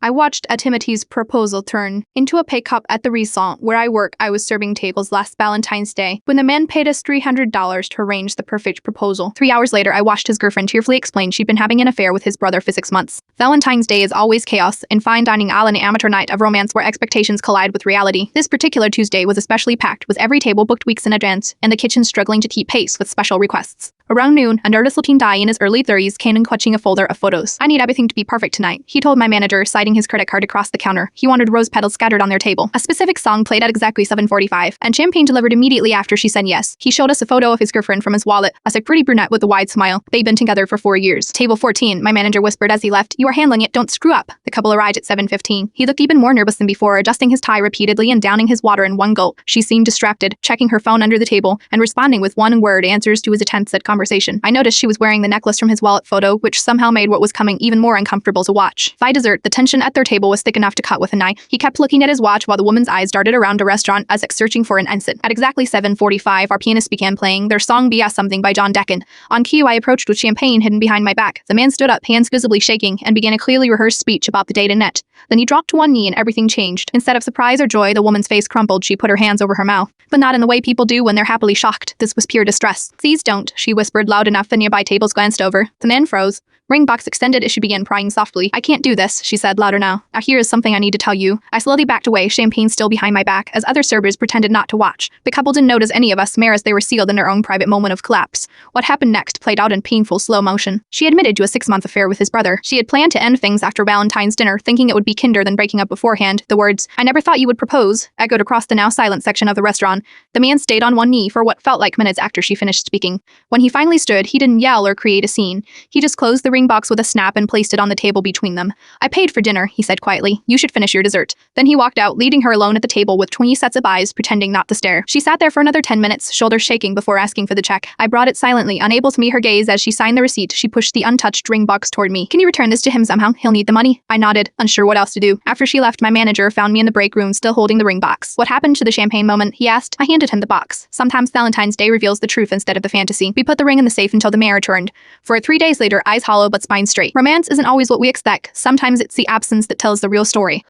I watched Timothy's proposal turn into a pay cup at the restaurant where I work. I was serving tables last Valentine's Day when the man paid us $300 to arrange the perfect proposal. 3 hours later, I watched his girlfriend tearfully explain she'd been having an affair with his brother for 6 months. Valentine's Day is always chaos in fine dining à la an amateur night of romance where expectations collide with reality. This particular Tuesday was especially packed, with every table booked weeks in advance and the kitchen struggling to keep pace with special requests. Around noon, a nervous-looking guy in his early 30s came in clutching a folder of photos. "I need everything to be perfect tonight," he told my manager, citing his credit card across the counter. He wanted rose petals scattered on their table. A specific song played at exactly 7:45, and champagne delivered immediately after she said yes. He showed us a photo of his girlfriend from his wallet, a pretty brunette with a wide smile. They'd been together for 4 years. "Table 14, my manager whispered as he left. "You are handling it, don't screw up." The couple arrived at 7:15. He looked even more nervous than before, adjusting his tie repeatedly and downing his water in one gulp. She seemed distracted, checking her phone under the table and responding with one-word answers to his attempts at conversation. I noticed she was wearing the necklace from his wallet photo, which somehow made what was coming even more uncomfortable to watch. By dessert, the tension at their table was thick enough to cut with a knife. He kept looking at his watch while the woman's eyes darted around the restaurant as if searching for an exit. At exactly 7:45, our pianist began playing their song "Be As Something" by John Deacon. On cue, I approached with champagne hidden behind my back. The man stood up, hands visibly shaking, and began a clearly rehearsed speech about the date and net. Then he dropped to one knee and everything changed. Instead of surprise or joy, the woman's face crumpled. She put her hands over her mouth, but not in the way people do when they're happily shocked. This was pure distress. "Please don't," she whispered loud enough the nearby tables glanced over. The man froze. Ring box extended as she began crying softly. "I can't do this," she said louder now. "Now here is something I need to tell you." I slowly backed away, champagne still behind my back, as other servers pretended not to watch. The couple didn't notice any of us, mere as they were sealed in their own private moment of collapse. What happened next played out in painful slow motion. She admitted to a 6-month affair with his brother. She had planned to end things after Valentine's dinner, thinking it would be kinder than breaking up beforehand. The words, "I never thought you would propose," echoed across the now silent section of the restaurant. The man stayed on one knee for what felt like minutes after she finished speaking. When he finally stood, he didn't yell or create a scene. He just closed the ring box with a snap and placed it on the table between them. "I paid for dinner," he said quietly. "You should finish your dessert." Then he walked out, leaving her alone at the table with 20 sets of eyes, pretending not to stare. She sat there for another 10 minutes, shoulders shaking before asking for the check. I brought it silently, unable to meet her gaze as she signed the receipt. She pushed the untouched ring box toward me. "Can you return this to him somehow? He'll need the money." I nodded, unsure what else to do. After she left, my manager found me in the break room, still holding the ring box. "What happened to the champagne moment?" he asked. I handed him the box. Sometimes Valentine's Day reveals the truth instead of the fantasy. We put the ring in the safe until the mayor returned. For 3 days later, eyes hollow but spine straight. Romance isn't always what we expect. Sometimes it's the absence that tells the real story.